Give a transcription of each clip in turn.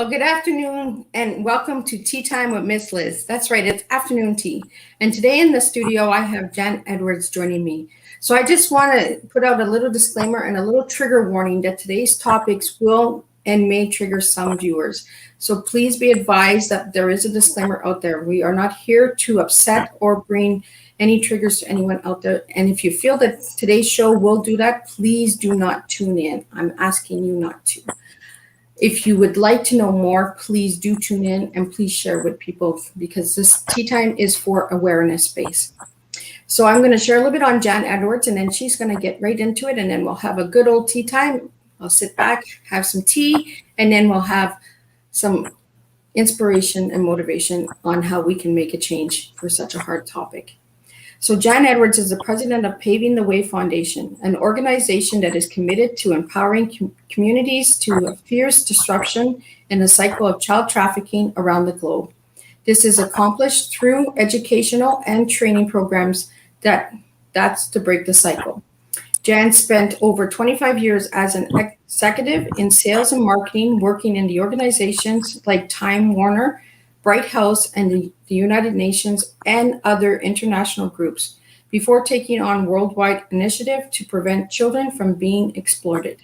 Well, good afternoon and welcome to Tea Time with Miss Liz. That's right, it's afternoon tea. And today in the studio, I have Jan Edwards joining me. So I just want to put out a little disclaimer and a little trigger warning that today's topics will and may trigger some viewers. So please be advised that there is a disclaimer out there. We are not here to upset or bring any triggers to anyone out there. And if you feel that today's show will do that, please do not tune in. I'm asking you not to. If you would like to know more, please do tune in and please share with people because this tea time is for awareness space. So I'm going to share a little bit on Jan Edwards and then she's going to get right into it and then we'll have a good old tea time. I'll sit back, have some tea, and then we'll have some inspiration and motivation on how we can make a change for such a hard topic. So Jan Edwards is the president of Paving the Way Foundation, an organization that is committed to empowering communities to fierce disruption in the cycle of child trafficking around the globe. This is accomplished through educational and training programs that's to break the cycle. Jan spent over 25 years as an executive in sales and marketing, working in the organizations like Time Warner, Bright House, and the United Nations and other international groups before taking on worldwide initiative to prevent children from being exploited.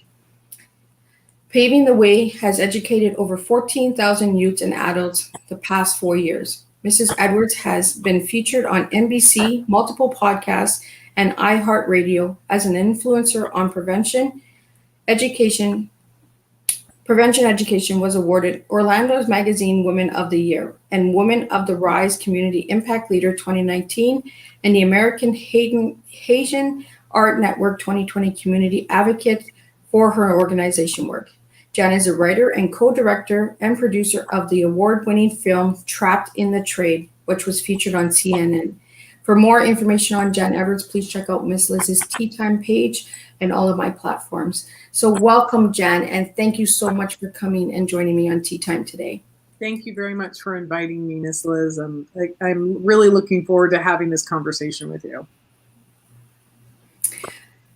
Paving the Way has educated over 14,000 youths and adults the past 4 years. Mrs. Edwards has been featured on NBC, multiple podcasts, and iHeart Radio as an influencer on prevention education. Prevention Education was awarded Orlando's Magazine Women of the Year and Women of the Rise Community Impact Leader 2019 and the American Haitian Art Network 2020 Community Advocate for her organization work. Jan is a writer and co-director and producer of the award-winning film Trapped in the Trade, which was featured on CNN. For more information on Jan Edwards, please check out Miss Liz's Tea Time page and all of my platforms. So welcome, Jan, and thank you so much for coming and joining me on Tea Time today. Thank you very much for inviting me, Miss Liz. I'm really looking forward to having this conversation with you.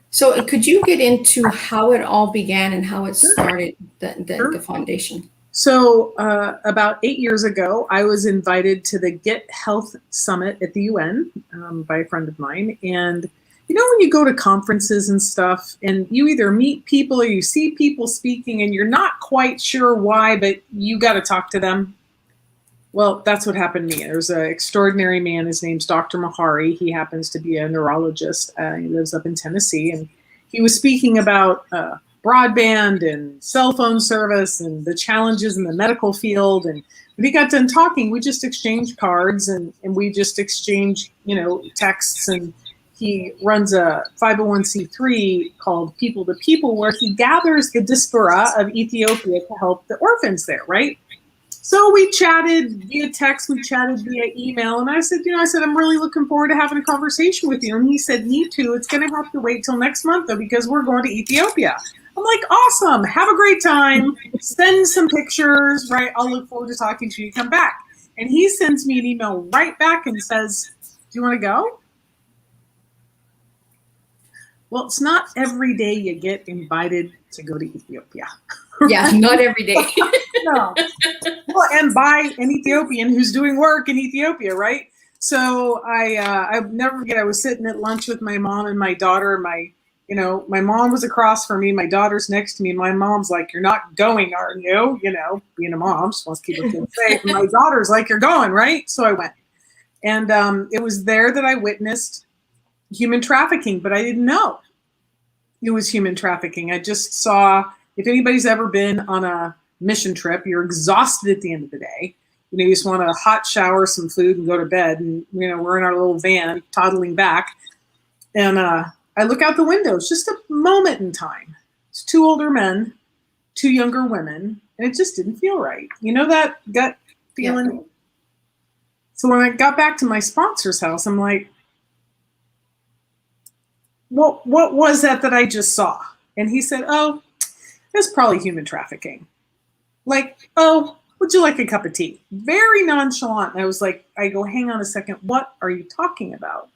So could you get into how it all began and how it started, the foundation? So about 8 years ago, I was invited to the Get Health Summit at the UN by a friend of mine. And you know, when you go to conferences and stuff and you either meet people or you see people speaking and you're not quite sure why, but you got to talk to them. Well, that's what happened to me. There's an extraordinary man. His name's Dr. Mahari. He happens to be a neurologist. He lives up in Tennessee. And he was speaking about broadband and cell phone service and the challenges in the medical field. And when he got done talking, we just exchanged cards and we just exchanged, texts. And he runs a 501c3 called People to People, where he gathers the diaspora of Ethiopia to help the orphans there, right? So we chatted via text, we chatted via email, and I said, I'm really looking forward to having a conversation with you. And he said, me too. It's going to have to wait till next month, though, because we're going to Ethiopia. I'm like, awesome. Have a great time. Send some pictures, right? I'll look forward to talking to you. Come back. And he sends me an email right back and says, do you want to go? Well, it's not every day you get invited to go to Ethiopia. Yeah, not every day. No. Well, and by an Ethiopian who's doing work in Ethiopia, right? So I never forget, I was sitting at lunch with my mom and my daughter. My mom was across from me. My daughter's next to me. And my mom's like, you're not going, are you? Being a mom, just wants to keep her kids safe. And my daughter's like, you're going, right? So I went. And it was there that I witnessed human trafficking, but I didn't know it was human trafficking. I just saw, if anybody's ever been on a mission trip, you're exhausted at the end of the day. You just want a hot shower, some food, and go to bed. And, we're in our little van toddling back. And I look out the window. It's just a moment in time. It's 2 older men, 2 younger women, and it just didn't feel right. That gut feeling? Yeah. So when I got back to my sponsor's house, I'm like, what was that I just saw? And he said, oh, it's probably human trafficking. Like, oh, would you like a cup of tea? Very nonchalant. And I go, hang on a second. What are you talking about?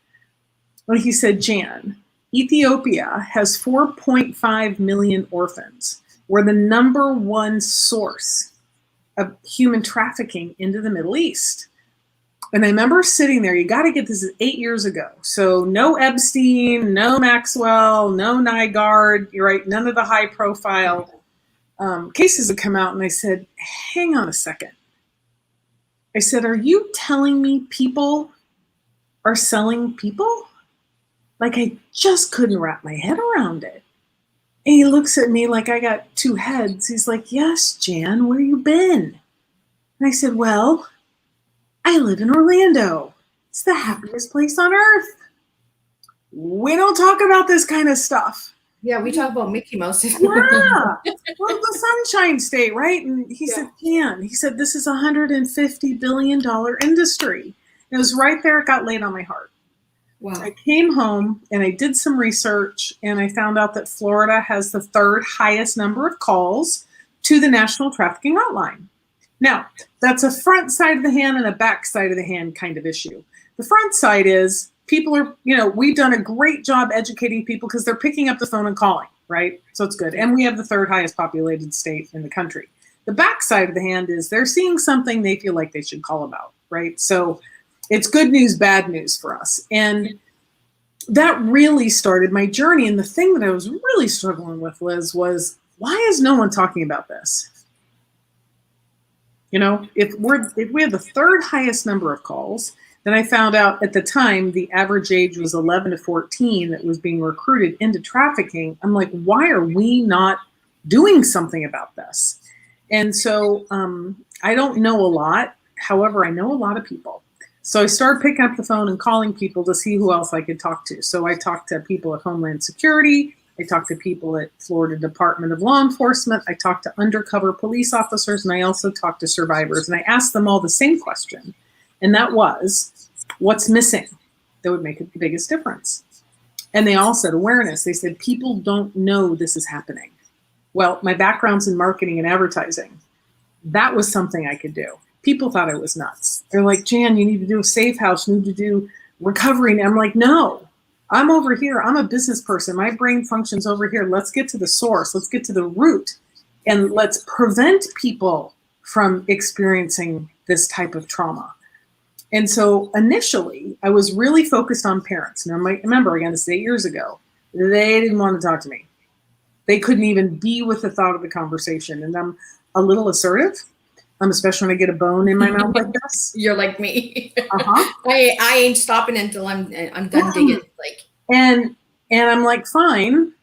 Well, he said, Jan, Ethiopia has 4.5 million orphans. We're the #1 source of human trafficking into the Middle East. And I remember sitting there, you got to get this 8 years ago. So no Epstein, no Maxwell, no Nygaard, you're right, none of the high profile cases had come out. And I said, hang on a second. I said, are you telling me people are selling people? Like, I just couldn't wrap my head around it. And he looks at me like I got two heads. He's like, yes, Jan, where you been? And I said, well, I live in Orlando. It's the happiest place on earth. We don't talk about this kind of stuff. Yeah, we talk about Mickey Mouse. Yeah. Well, the Sunshine State, right? And he said, Jan, he said, this is a $150 billion industry. It was right there. It got laid on my heart. Wow. I came home and I did some research and I found out that Florida has the third highest number of calls to the National Trafficking Hotline. Now, that's a front side of the hand and a back side of the hand kind of issue. The front side is people are, we've done a great job educating people because they're picking up the phone and calling, right? So it's good. And we have the third highest populated state in the country. The back side of the hand is they're seeing something they feel like they should call about, right? So it's good news, bad news for us. And that really started my journey. And the thing that I was really struggling with, Liz, was why is no one talking about this? If we have the third highest number of calls, then I found out at the time the average age was 11 to 14 that was being recruited into trafficking. I'm like, why are we not doing something about this? And so I don't know a lot. However, I know a lot of people. So I started picking up the phone and calling people to see who else I could talk to. So I talked to people at Homeland Security. I talked to people at Florida Department of Law Enforcement. I talked to undercover police officers, and I also talked to survivors. And I asked them all the same question, and that was, what's missing that would make the biggest difference? And they all said awareness. They said, people don't know this is happening. Well, my background's in marketing and advertising. That was something I could do. People thought I was nuts. They're like, Jan, you need to do a safe house. You need to do recovery. And I'm like, no. I'm over here. I'm a business person. My brain functions over here. Let's get to the source. Let's get to the root. And let's prevent people from experiencing this type of trauma. And so initially, I was really focused on parents. Now, remember, again, this is 8 years ago. They didn't want to talk to me. They couldn't even be with the thought of the conversation. And I'm a little assertive. Especially when I get a bone in my mouth like this. You're like me. Uh-huh. I ain't stopping until I'm done digging. And I'm like, fine,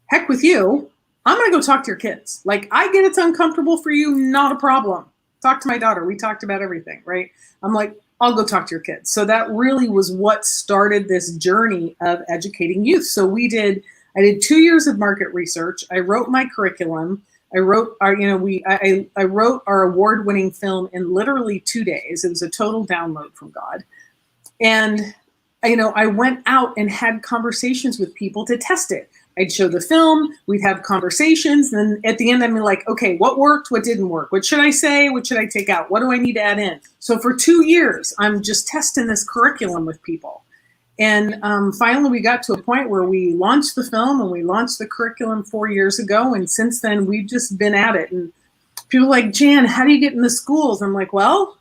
heck with you. I'm gonna go talk to your kids. Like, I get it's uncomfortable for you, not a problem. Talk to my daughter. We talked about everything, right? I'm like, I'll go talk to your kids. So that really was what started this journey of educating youth. So I did 2 years of market research. I wrote my curriculum. I wrote I wrote our award-winning film in literally 2 days. It was a total download from God. And, I went out and had conversations with people to test it. I'd show the film, we'd have conversations. And then at the end, I'm like, okay, what worked? What didn't work? What should I say? What should I take out? What do I need to add in? So for 2 years, I'm just testing this curriculum with people. And finally, we got to a point where we launched the film and we launched the curriculum 4 years ago. And since then, we've just been at it. And people are like, Jan, how do you get in the schools? I'm like, well,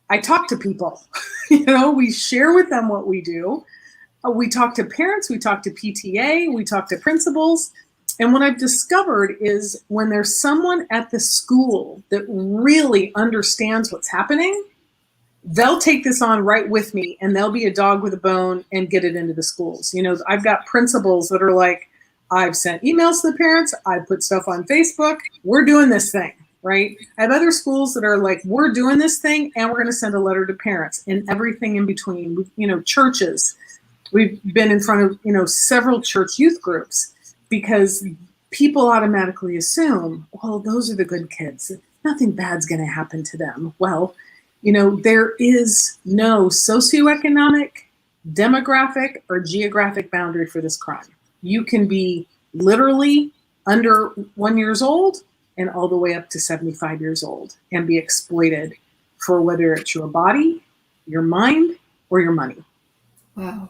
I talk to people. We share with them what we do. We talk to parents. We talk to PTA. We talk to principals. And what I've discovered is when there's someone at the school that really understands what's happening, they'll take this on right with me and they'll be a dog with a bone and get it into the schools. I've got principals that are like, I've sent emails to the parents. I put stuff on Facebook. We're doing this thing, right? I have other schools that are like, we're doing this thing and we're going to send a letter to parents and everything in between. Churches. We've been in front of, several church youth groups because people automatically assume, well, those are the good kids. Nothing bad's going to happen to them. Well, there is no socioeconomic, demographic, or geographic boundary for this crime. You can be literally under 1 year old and all the way up to 75 years old and be exploited for whether it's your body, your mind, or your money. Wow.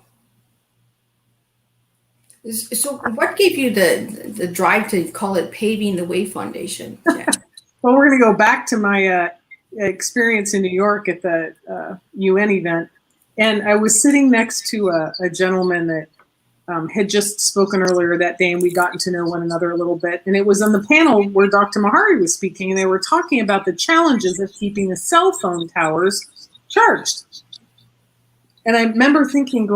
So what gave you the drive to call it Paving the Way Foundation? Yeah. Well, we're going to go back to my experience in New York at the UN event. And I was sitting next to a gentleman that had just spoken earlier that day, and we'd gotten to know one another a little bit. And it was on the panel where Dr. Mahari was speaking, and they were talking about the challenges of keeping the cell phone towers charged. And I remember thinking,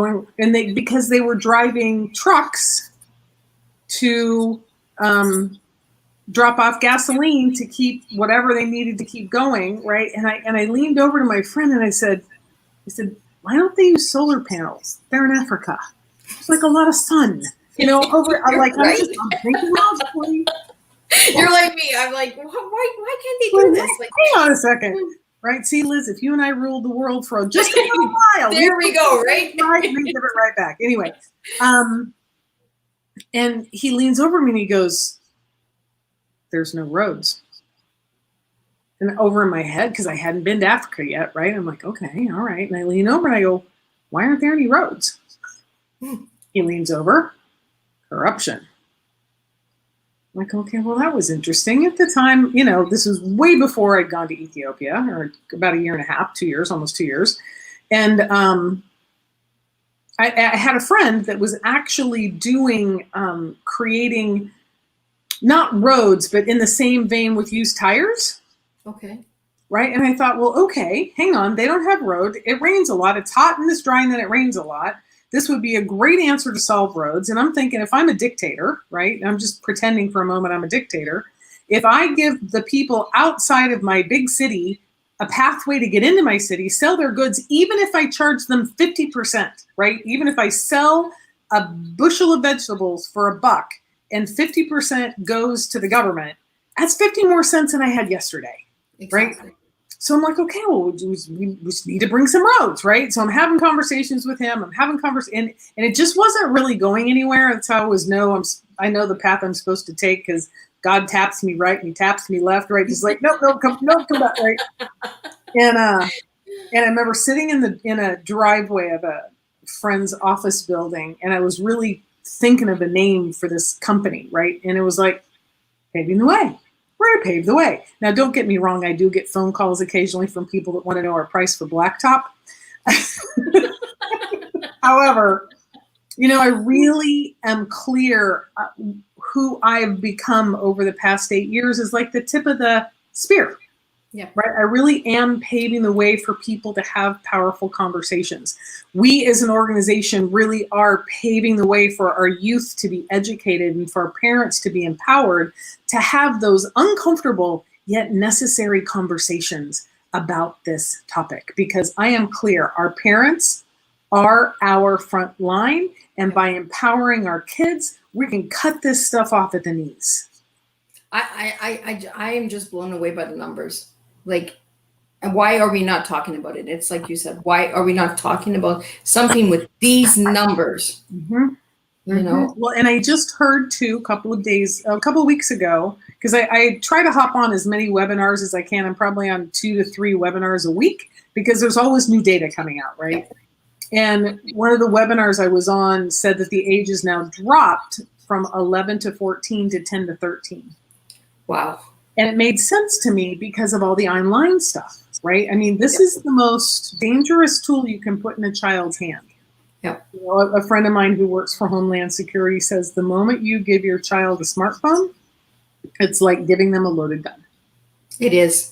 because they were driving trucks to drop off gasoline to keep whatever they needed to keep going, right? And I leaned over to my friend and I said, why don't they use solar panels? They're in Africa. It's like a lot of sun, I'm like, right. I'm thinking logically. You're like me. I'm like, why can't they do this? Like, hang on a second. Right? See, Liz, if you and I ruled the world for just a little while. There we go, right? Right, and give it right back. Anyway, and he leans over me and he goes, there's no roads. And over in my head, because I hadn't been to Africa yet, right? I'm like, okay, all right. And I lean over and I go, why aren't there any roads? He leans over, corruption. I'm like, okay, well, that was interesting. At the time, this was way before I'd gone to Ethiopia, or about a year and a half, 2 years, almost 2 years. And I had a friend that was actually doing, creating, not roads, but in the same vein with used tires. Okay. Right. And I thought, well, okay, hang on. They don't have road. It rains a lot. It's hot and it's dry, and then it rains a lot. This would be a great answer to solve roads. And I'm thinking, if I'm a dictator, right, I'm just pretending for a moment I'm a dictator. If I give the people outside of my big city a pathway to get into my city, sell their goods, even if I charge them 50%, right? Even if I sell a bushel of vegetables for $1 and 50% goes to the government, that's 50 more cents than I had yesterday, exactly. Right? So I'm like, okay, well, we just need to bring some roads, right? So I'm having conversations with him. And it just wasn't really going anywhere. That's how I always know I know the path I'm supposed to take, because God taps me right and he taps me left, right? He's like, nope, come back, right? And I remember sitting in a driveway of a friend's office building, and I was really thinking of a name for this company, right? And it was like, Paving the Way. We're going to pave the way. Now, don't get me wrong. I do get phone calls occasionally from people that want to know our price for blacktop. However, I really am clear who I've become over the past 8 years is like the tip of the spear. Yeah. Right. I really am paving the way for people to have powerful conversations. We as an organization really are paving the way for our youth to be educated and for our parents to be empowered to have those uncomfortable yet necessary conversations about this topic. Because I am clear, our parents are our front line, and by empowering our kids, we can cut this stuff off at the knees. I am just blown away by the numbers. Like, and why are we not talking about it? It's like you said, why are we not talking about something with these numbers? Mm-hmm. Well, and I just heard too, a couple of weeks ago, because I try to hop on as many webinars as I can. I'm probably on 2 to 3 webinars a week, because there's always new data coming out, right? And one of the webinars I was on said that the age is now dropped from 11 to 14 to 10 to 13. Wow. And it made sense to me because of all the online stuff, right? I mean, this is the most dangerous tool you can put in a child's hand. Yep. A friend of mine who works for Homeland Security says the moment you give your child a smartphone, it's like giving them a loaded gun. It is.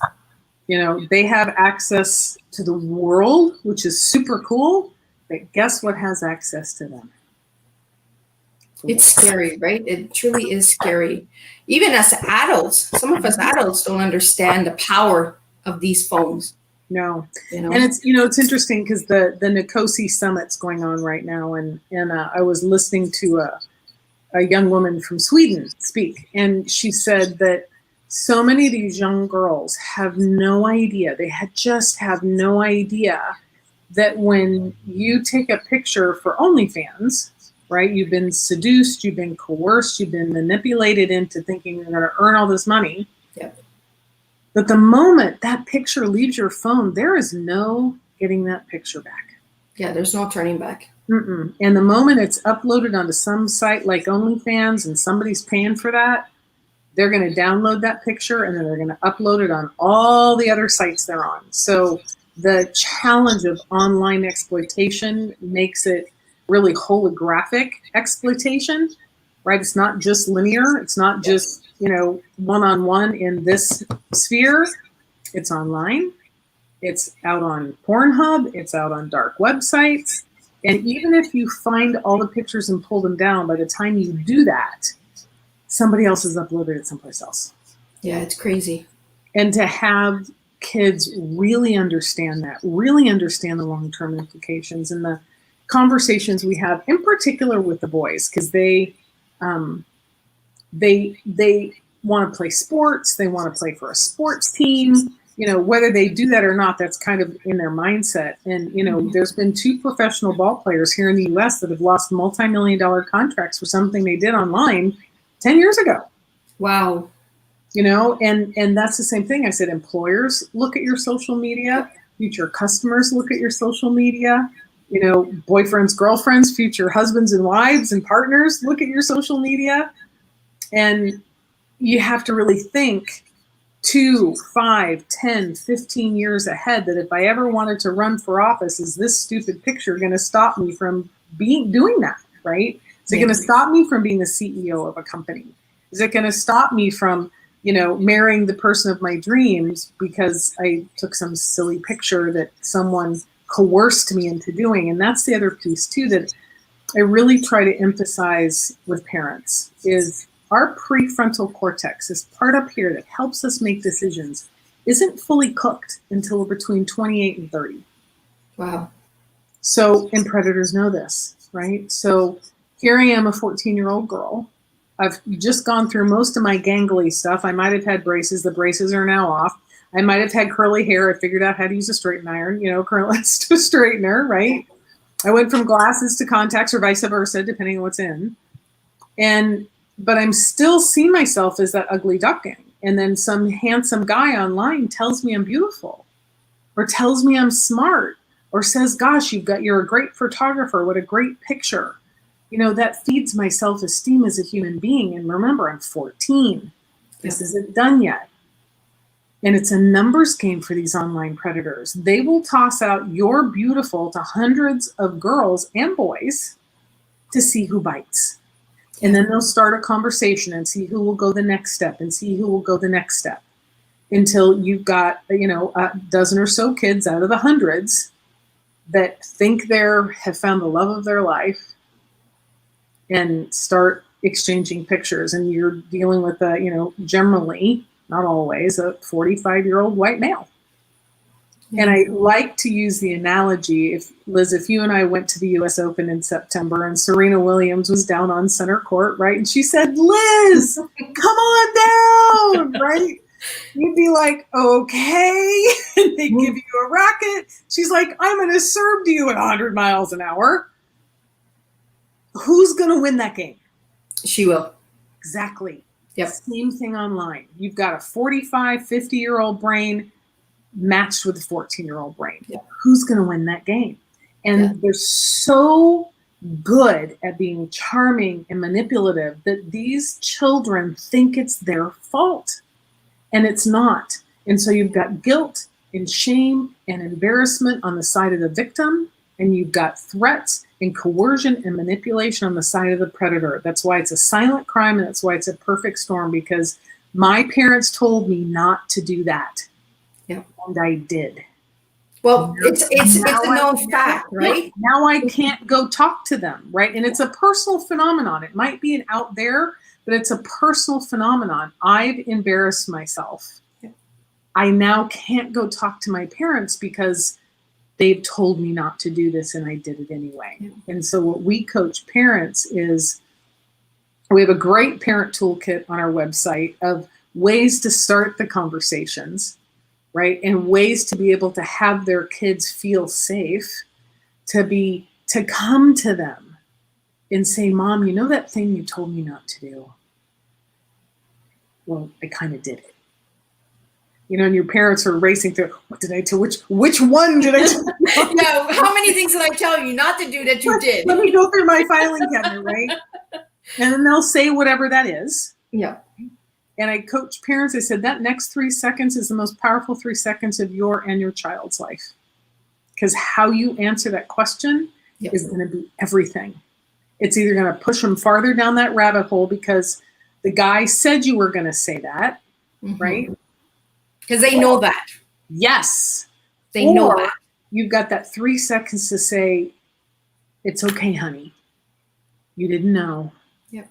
They have access to the world, which is super cool, but guess what has access to them? It's scary, right? It truly is scary. Even as adults, some of us adults don't understand the power of these phones. No. And it's interesting because the Nicosi Summit's going on right now. And I was listening to a young woman from Sweden speak. And she said that so many of these young girls have no idea. They just have no idea that when you take a picture for OnlyFans, right? You've been seduced, you've been coerced, you've been manipulated into thinking you're going to earn all this money. Yep. But the moment that picture leaves your phone, there is no getting that picture back. Yeah, there's no turning back. Mm-mm. And the moment it's uploaded onto some site like OnlyFans and somebody's paying for that, they're going to download that picture and then they're going to upload it on all the other sites they're on. So the challenge of online exploitation makes it really holographic exploitation, right? It's not just linear. It's not just, one-on-one in this sphere. It's online. It's out on Pornhub. It's out on dark websites. And even if you find all the pictures and pull them down, by the time you do that, somebody else has uploaded it someplace else. Yeah, it's crazy. And to have kids really understand that, really understand the long-term implications and the conversations we have, in particular with the boys, because they want to play sports, they want to play for a sports team. Whether they do that or not, that's kind of in their mindset. And, there's been 2 professional ball players here in the U.S. that have lost multi-million-dollar contracts for something they did online 10 years ago. Wow. And that's the same thing. I said, employers, look at your social media. Future customers, look at your social media. Boyfriends, girlfriends, future husbands and wives and partners, look at your social media. And you have to really think 2, 5, 10, 15 years ahead that if I ever wanted to run for office, is this stupid picture going to stop me from doing that, right? Is it going to stop me from being the CEO of a company? Is it going to stop me from, marrying the person of my dreams because I took some silly picture that someone coerced me into doing? And that's the other piece too that I really try to emphasize with parents is our prefrontal cortex, this part up here that helps us make decisions, isn't fully cooked until we're between 28 and 30. Wow. So, and predators know this, right? So here I am, a 14-year-old girl. I've just gone through most of my gangly stuff. I might have had braces. The braces are now off. I might have had curly hair. I figured out how to use a straightening iron, curlers to a straightener, right? I went from glasses to contacts or vice versa, depending on what's in. But I'm still seeing myself as that ugly duckling. And then some handsome guy online tells me I'm beautiful or tells me I'm smart or says, gosh, you're a great photographer. What a great picture. That feeds my self-esteem as a human being. And remember, I'm 14. This isn't done yet. And it's a numbers game for these online predators. They will toss out "you're beautiful" to hundreds of girls and boys to see who bites. And then they'll start a conversation and see who will go the next step and see who will go the next step until you've got, a dozen or so kids out of the hundreds that think have found the love of their life and start exchanging pictures. And you're dealing with generally, not always, a 45-year-old white male. Yeah. And I like to use the analogy, Liz, if you and I went to the US Open in September and Serena Williams was down on center court, right? And she said, Liz, come on down, right? You'd be like, okay. And they give you a racket. She's like, I'm going to serve to you at 100 miles an hour. Who's going to win that game? She will. Exactly. Yep. Same thing online. You've got a 45, 50-year-old brain matched with a 14-year-old brain. Yeah. Who's going to win that game? And they're so good at being charming and manipulative that these children think it's their fault. And it's not. And so you've got guilt and shame and embarrassment on the side of the victim. And you've got threats and coercion and manipulation on the side of the predator. That's why it's a silent crime. And that's why it's a perfect storm, because my parents told me not to do that. Yeah. And I did. Well, it's a known fact, right? Now I can't go talk to them, right? And it's a personal phenomenon. It might be an out there, but it's a personal phenomenon. I've embarrassed myself. Yeah. I now can't go talk to my parents because they've told me not to do this and I did it anyway. Yeah. And so what we coach parents is, we have a great parent toolkit on our website of ways to start the conversations, right? And ways to be able to have their kids feel safe, to come to them and say, Mom, you know that thing you told me not to do? Well, I kind of did it. And your parents are racing through, what did I tell? Which one did I tell? No, how many things did I tell you not to do that you did? Let me go through my filing cabinet, right? And then they'll say whatever that is. Yeah. And I coach parents. I said, that next 3 seconds is the most powerful 3 seconds of your and your child's life. Because how you answer that question is going to be everything. It's either going to push them farther down that rabbit hole because the guy said you were going to say that, right? Because they know that. Yes. They know that. You've got that 3 seconds to say, it's okay, honey. You didn't know. Yep.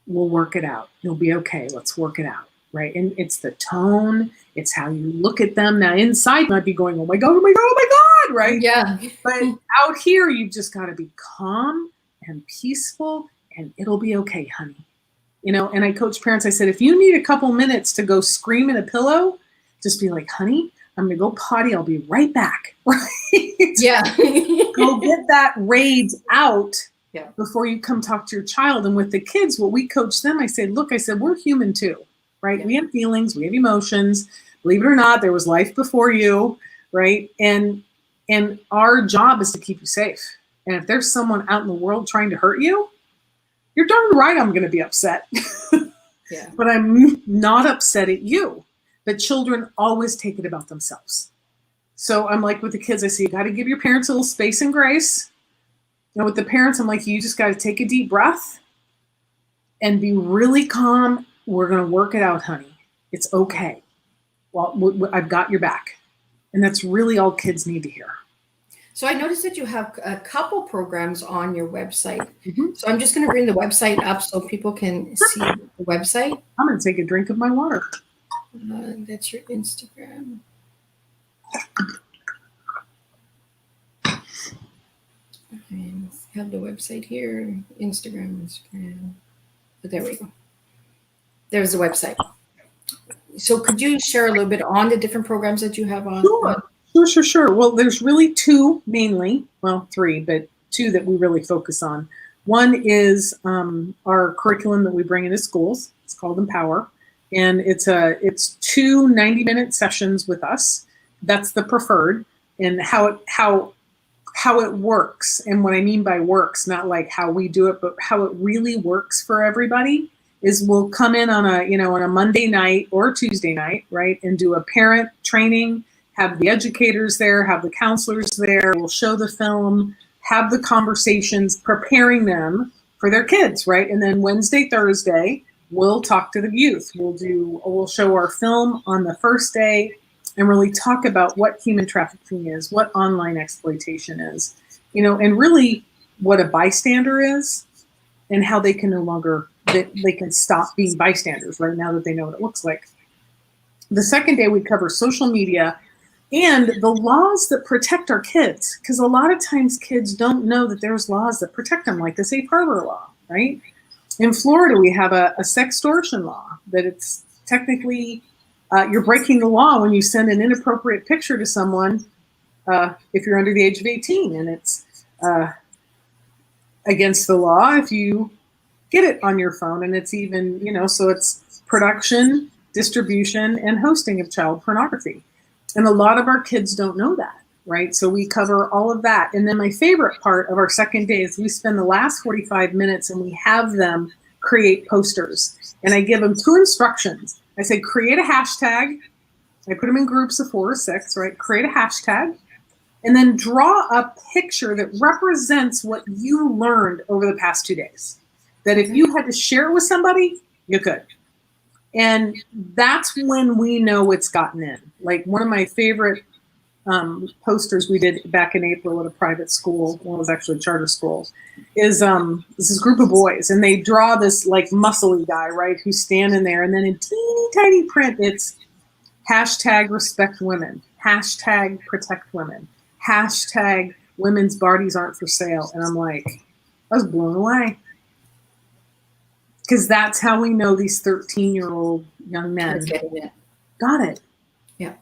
We'll work it out. You'll be okay. Let's work it out. Right. And it's the tone. It's how you look at them. Now inside you might be going, oh my God, oh my God, oh my God. Right. Yeah. But out here, you've just got to be calm and peaceful and it'll be okay, honey. And I coach parents. I said, if you need a couple minutes to go scream in a pillow, just be like, honey, I'm going to go potty. I'll be right back. Right. Yeah. Go get that rage out. Yeah. Before you come talk to your child. And with the kids, what we coach them, I said, we're human too, right? Yeah. We have feelings, we have emotions. Believe it or not, there was life before you, right? And our job is to keep you safe. And if there's someone out in the world trying to hurt you, you're darn right I'm going to be upset. Yeah. But I'm not upset at you. But children always take it about themselves. So I'm like with the kids, I say, you got to give your parents a little space and grace. With the parents, I'm like, you just got to take a deep breath and be really calm. We're going to work it out, honey. It's okay. Well, I've got your back. And that's really all kids need to hear. So I noticed that you have a couple programs on your website. So I'm just going to bring the website up so people can see the website. I'm going to take a drink of my water. That's your Instagram. And have the website here, Instagram. But there we go. There's the website. So could you share a little bit on the different programs that you have on? Sure. Well, there's really two mainly, well, three, but two that we really focus on. One is our curriculum that we bring into schools. It's called Empower. And it's 2 90-minute sessions with us. That's the preferred. And how it works, and what I mean by works, not like how we do it, but how it really works for everybody is we'll come in on a Monday night or a Tuesday night, right, and do a parent training, have the educators there, have the counselors there, we'll show the film, have the conversations, preparing them for their kids, right, and then Wednesday, Thursday, we'll talk to the youth. We'll show our film on the first day, and really talk about what human trafficking is, what online exploitation is, and really what a bystander is and how they can they can stop being bystanders right now that they know what it looks like. The second day we cover social media and the laws that protect our kids, because a lot of times kids don't know that there's laws that protect them, like the safe harbor law, right? In Florida, we have a sextortion law that it's technically you're breaking the law when you send an inappropriate picture to someone if you're under the age of 18, and it's against the law if you get it on your phone, and it's even, so it's production, distribution, and hosting of child pornography. And a lot of our kids don't know that, right? So we cover all of that. And then my favorite part of our second day is we spend the last 45 minutes and we have them create posters. And I give them 2 instructions. I say, create a hashtag. I put them in groups of 4 or 6, right? Create a hashtag. And then draw a picture that represents what you learned over the past 2 days. That if you had to share it with somebody, you could. And that's when we know it's gotten in. Like one of my favorite posters we did back in April at a private school, well, it was actually a charter school, is this group of boys, and they draw this like muscly guy, right, who's standing there, and then in teeny tiny print, it's hashtag respect women, hashtag protect women, hashtag women's bodies aren't for sale. And I'm like, I was blown away. Because that's how we know these 13-year-old young men got it. Yeah.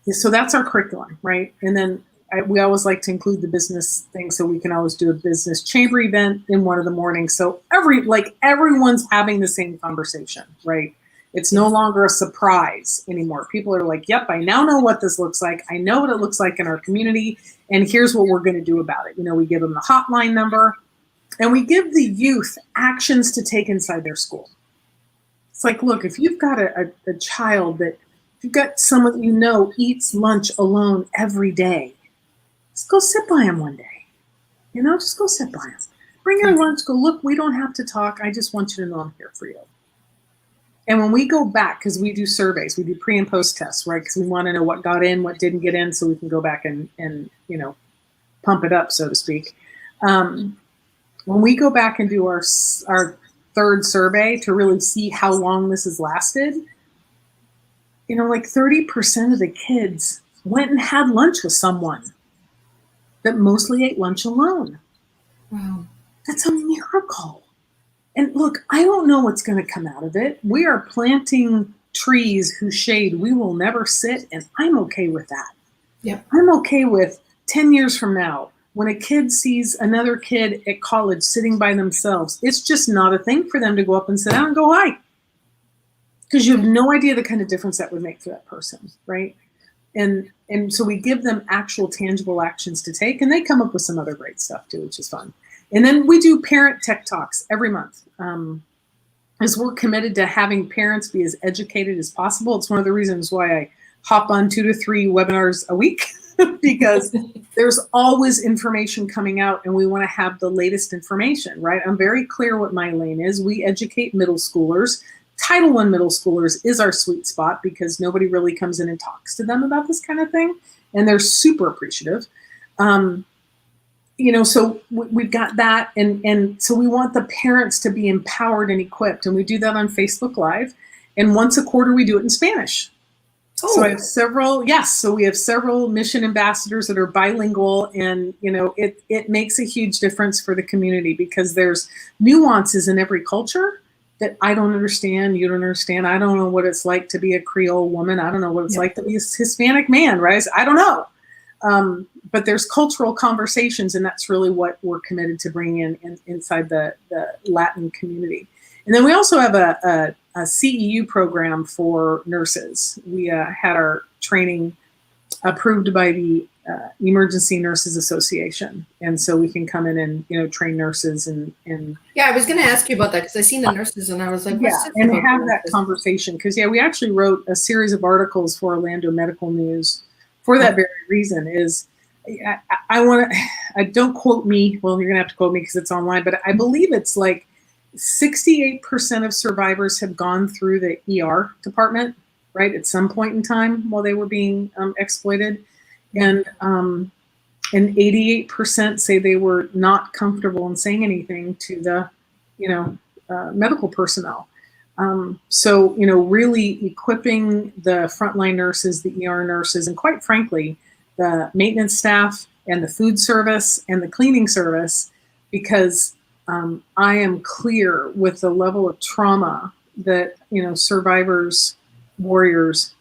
So that's our curriculum, right? And then we always like to include the business thing, so we can always do a business chamber event in one of the mornings. So everyone's having the same conversation, right? It's no longer a surprise anymore. People are like, yep, I now know what this looks like. I know what it looks like in our community, and here's what we're going to do about it. We give them the hotline number. And we give the youth actions to take inside their school. It's like, look, if you've got a child that, if you've got someone you know eats lunch alone every day, just go sit by him one day. Just go sit by him. Bring your lunch, go, look, we don't have to talk. I just want you to know I'm here for you. And when we go back, because we do surveys, we do pre and post tests, right? Because we want to know what got in, what didn't get in, so we can go back and pump it up, so to speak. When we go back and do our third survey to really see how long this has lasted, like 30% of the kids went and had lunch with someone that mostly ate lunch alone. Wow. That's a miracle. And look, I don't know what's going to come out of it. We are planting trees whose shade we will never sit, and I'm okay with that. Yep. I'm okay with 10 years from now, when a kid sees another kid at college sitting by themselves, it's just not a thing for them to go up and sit down and go, hi. Because you have no idea the kind of difference that would make for that person, right? And so we give them actual tangible actions to take, and they come up with some other great stuff too, which is fun. And then we do parent tech talks every month. As we're committed to having parents be as educated as possible. It's one of the reasons why I hop on 2 to 3 webinars a week, because there's always information coming out and we want to have the latest information, right? I'm very clear what my lane is. We educate middle schoolers. Title I middle schoolers is our sweet spot because nobody really comes in and talks to them about this kind of thing. And they're super appreciative. So we've got that. And so we want the parents to be empowered and equipped. And we do that on Facebook Live. And once a quarter, we do it in Spanish. Oh. So I have several, so we have several mission ambassadors that are bilingual, and it makes a huge difference for the community because there's nuances in every culture that I don't understand, you don't understand. I don't know what it's like to be a Creole woman. I don't know what it's like to be a Hispanic man, right? I don't know. But there's cultural conversations, and that's really what we're committed to bringing in inside the Latin community. And then we also have a CEU program for nurses. We had our training approved by the Emergency Nurses Association. And so we can come in and, train nurses and yeah, I was going to ask you about that because I seen the nurses and I was like, and have that conversation. Because, we actually wrote a series of articles for Orlando Medical News for that very reason is I want to, don't quote me. Well, you're going to have to quote me because it's online, but I believe it's like 68% of survivors have gone through the ER department, right, at some point in time while they were being exploited. And 88% say they were not comfortable in saying anything to the, medical personnel. So, really equipping the frontline nurses, the ER nurses, and quite frankly, the maintenance staff and the food service and the cleaning service, because I am clear with the level of trauma that, survivors, warriors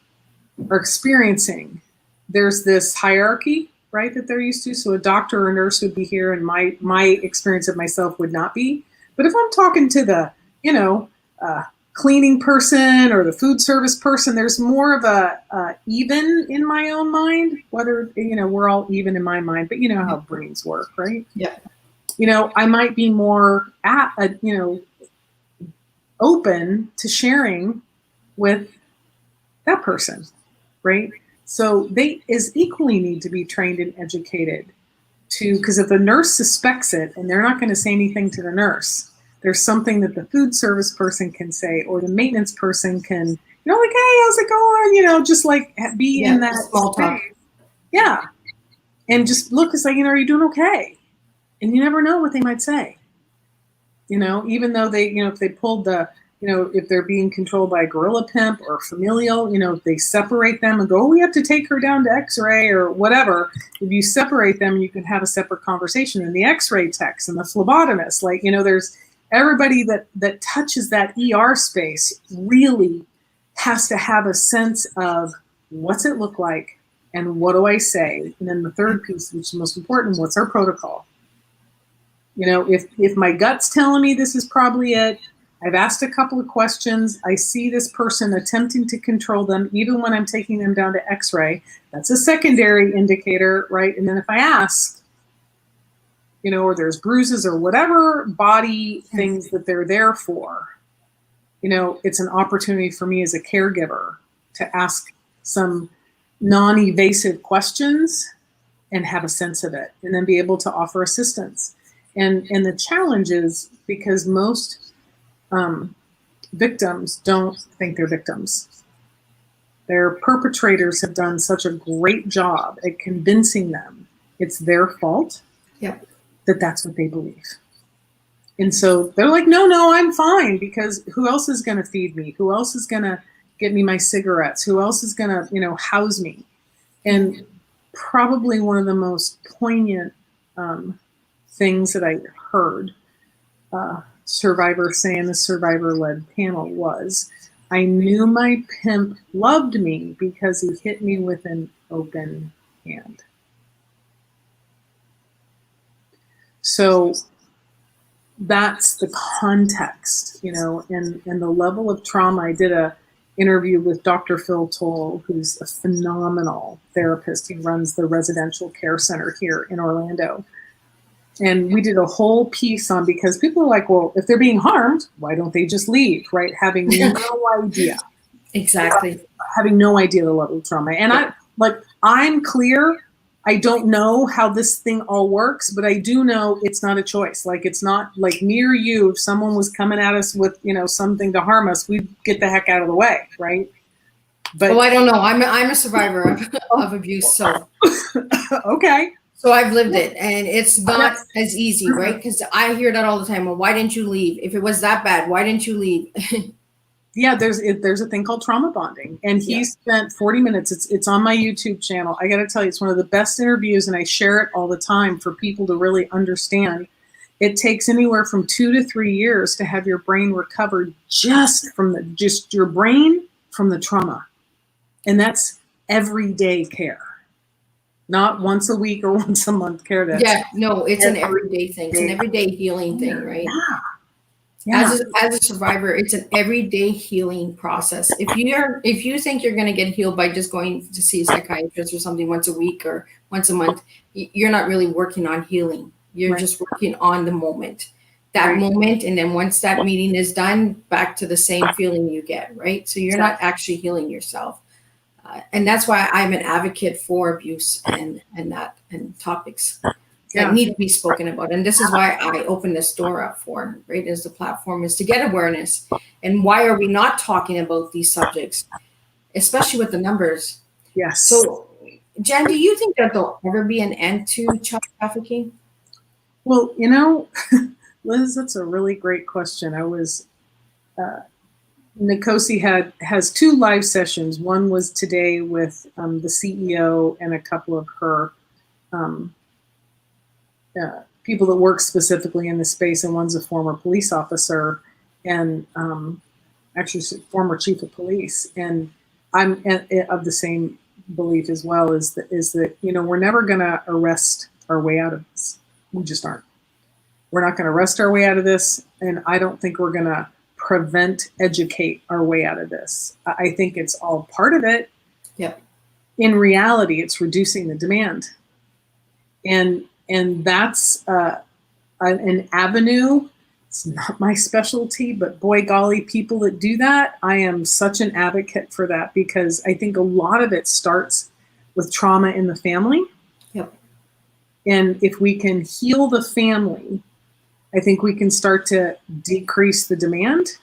are experiencing. There's this hierarchy, right, that they're used to. So a doctor or a nurse would be here and my experience of myself would not be. But if I'm talking to the, cleaning person or the food service person, there's more of a even in my own mind, whether, we're all even in my mind, but you know how brains work, right? Yeah. I might be more open to sharing with that person, right? So they as equally need to be trained and educated because if the nurse suspects it and they're not going to say anything to the nurse, there's something that the food service person can say, or the maintenance person can, like, hey, how's it going? Just like be in that small talk. Yeah. And just look, it's like, are you doing okay? And you never know what they might say. Even though they, if they pulled the, if they're being controlled by a guerrilla pimp or familial, if they separate them and go, oh, we have to take her down to X-ray or whatever. If you separate them, you can have a separate conversation. And the X-ray techs and the phlebotomist, like, there's everybody that touches that ER space really has to have a sense of what's it look like and what do I say? And then the third piece, which is most important, what's our protocol? If my gut's telling me this is probably it, I've asked a couple of questions, I see this person attempting to control them, even when I'm taking them down to X-ray, that's a secondary indicator, right? And then if I ask, or there's bruises or whatever body things that they're there for, it's an opportunity for me as a caregiver to ask some non-evasive questions and have a sense of it, and then be able to offer assistance. And the challenge is because most victims don't think they're victims. Their perpetrators have done such a great job at convincing them it's their fault. Yep. That's what they believe. And so they're like, no, I'm fine, because who else is going to feed me? Who else is going to get me my cigarettes? Who else is going to, house me? And probably one of the most poignant things that I heard survivors say in the survivor-led panel was, I knew my pimp loved me because he hit me with an open hand. So that's the context, and the level of trauma. I did a interview with Dr. Phil Toll, who's a phenomenal therapist. He runs the residential care center here in Orlando. And we did a whole piece on, because people are like, well, if they're being harmed, why don't they just leave, right? Having no idea. Exactly. Having no idea the level of trauma. And I'm clear. I don't know how this thing all works, but I do know it's not a choice. Like, it's not like me or you. If someone was coming at us with, something to harm us, we'd get the heck out of the way, right? But I don't know. I'm a survivor of abuse, so okay. So I've lived it, and it's not as easy, right? Because I hear that all the time. Well, why didn't you leave? If it was that bad, why didn't you leave? Yeah, there's a thing called trauma bonding, and he spent 40 minutes. It's on my YouTube channel. I got to tell you, it's one of the best interviews, and I share it all the time for people to really understand. It takes anywhere from 2 to 3 years to have your brain recovered just your brain from the trauma, and that's everyday care. Not once a week or once a month care. It's an everyday thing. It's an everyday healing thing, right? Yeah. As a survivor, it's an everyday healing process. If you think you're going to get healed by just going to see a psychiatrist or something once a week or once a month, you're not really working on healing. You're just working on the moment, moment, and then once that meeting is done, back to the same feeling you get, right? So you're not actually healing yourself. And that's why I'm an advocate for abuse and topics that need to be spoken about. And this is why I opened this door up for, right, as the platform, is to get awareness. And why are we not talking about these subjects, especially with the numbers? Yes. So, Jen, do you think that there'll ever be an end to child trafficking? Well, Liz, that's a really great question. I was... Nkosi has 2 live sessions. One was today with the CEO and a couple of her people that work specifically in the space, and one's a former police officer and actually former chief of police. And I'm of the same belief as well, is that we're never going to arrest our way out of this. We just aren't. We're not going to arrest our way out of this, and I don't think we're going to educate our way out of this. I think it's all part of it. Yep. In reality, it's reducing the demand, and that's an avenue. It's not my specialty, but boy golly, people that do that, I am such an advocate for that, because I think a lot of it starts with trauma in the family. Yep. And if we can heal the family, I think we can start to decrease the demand,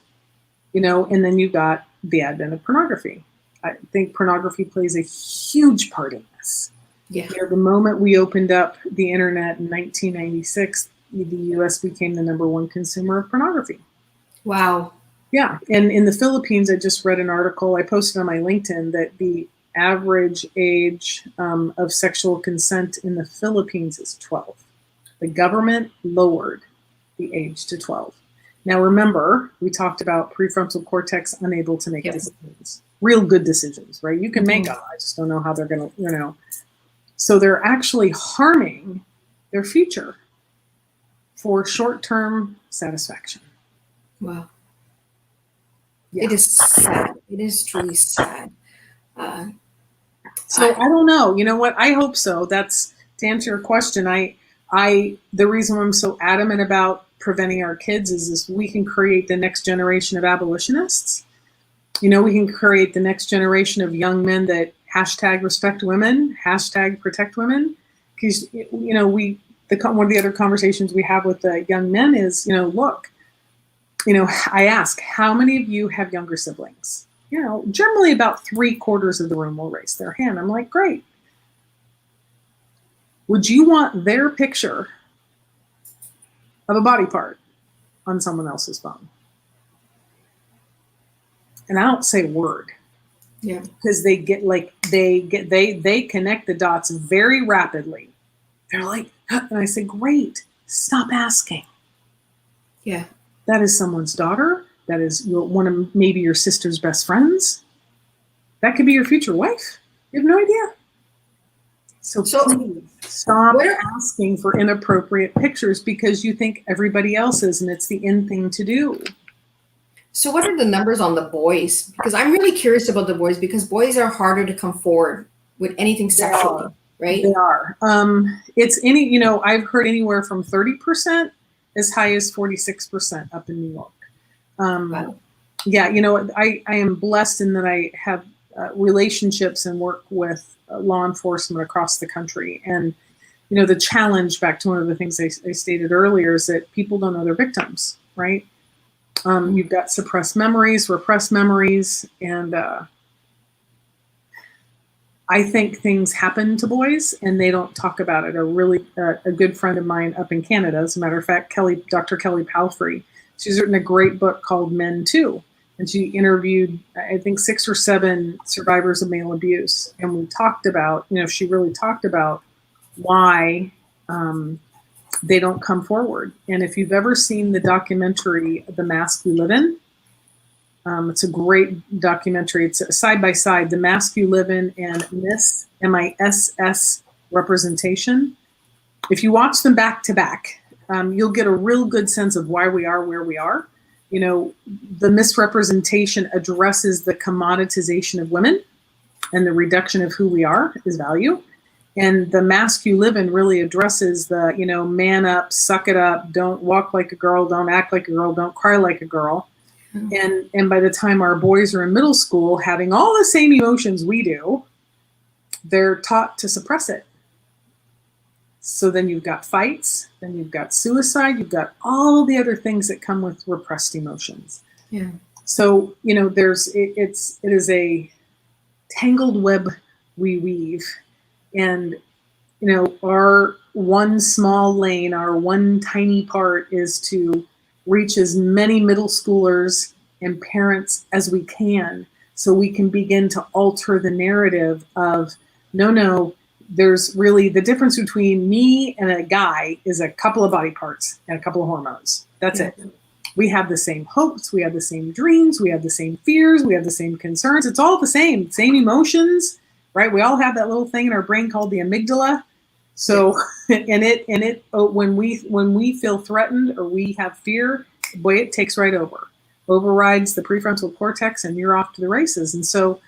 and then you've got the advent of pornography. I think pornography plays a huge part in this. Yeah. The moment we opened up the internet in 1996, the U.S. became the #1 consumer of pornography. Wow. Yeah. And in the Philippines, I just read an article I posted on my LinkedIn that the average age of sexual consent in the Philippines is 12. The government lowered the age to 12. Now, remember, we talked about prefrontal cortex unable to make decisions, real good decisions, right? You can make them. I just don't know how they're going to, So they're actually harming their future for short-term satisfaction. Wow. Yeah. It is sad. It is truly sad. So I don't know. You know what? I hope so. That's to answer your question. The reason I'm so adamant about preventing our kids is we can create the next generation of abolitionists. You know, we can create the next generation of young men that hashtag respect women, hashtag protect women. Because, you know, one of the other conversations we have with the young men is, you know, look, you know, I ask, how many of you have younger siblings? You know, generally about 3/4 of the room will raise their hand. I'm like, great. Would you want their picture of a body part on someone else's phone? And I don't say a word. Yeah. Because they connect the dots very rapidly. They're like, and I say, great, stop asking. Yeah. That is someone's daughter. That is one of maybe your sister's best friends. That could be your future wife. You have no idea. So please stop asking for inappropriate pictures because you think everybody else is, and it's the in thing to do. So what are the numbers on the boys? Because I'm really curious about the boys, because boys are harder to come forward with anything sexually, right? They are. You know, I've heard anywhere from 30% as high as 46% up in New York. Wow. Yeah, you know, I am blessed in that I have relationships and work with law enforcement across the country. And, you know, the challenge, back to one of the things I stated earlier, is that people don't know their victims, right? You've got suppressed memories, repressed memories, and I think things happen to boys and they don't talk about it. A good friend of mine up in Canada, as a matter of fact, Dr. Kelly Palfrey, she's written a great book called Men Too. And she interviewed, I think, 6 or 7 survivors of male abuse. And we talked about, you know, she really talked about why they don't come forward. And if you've ever seen the documentary, The Mask You Live In, it's a great documentary. It's side by side, The Mask You Live In and Miss, MISS Representation. If you watch them back to back, you'll get a real good sense of why we are where we are. You know, the misrepresentation addresses the commoditization of women and the reduction of who we are as value. And The Mask You Live In really addresses the, you know, man up, suck it up, don't walk like a girl, don't act like a girl, don't cry like a girl. And by the time our boys are in middle school, having all the same emotions we do, they're taught to suppress it. So then you've got fights, then you've got suicide, you've got all the other things that come with repressed emotions. Yeah. So, you know, it is a tangled web we weave. And, you know, our one small lane, our one tiny part is to reach as many middle schoolers and parents as we can, so we can begin to alter the narrative of, no, there's really the difference between me and a guy is a couple of body parts and a couple of hormones. That's it. We have the same hopes, we have the same dreams, we have the same fears, we have the same concerns. It's all the same emotions, right? We all have that little thing in our brain called the amygdala. So, when we feel threatened or we have fear, boy, it takes right overrides the prefrontal cortex, and you're off to the races. And so,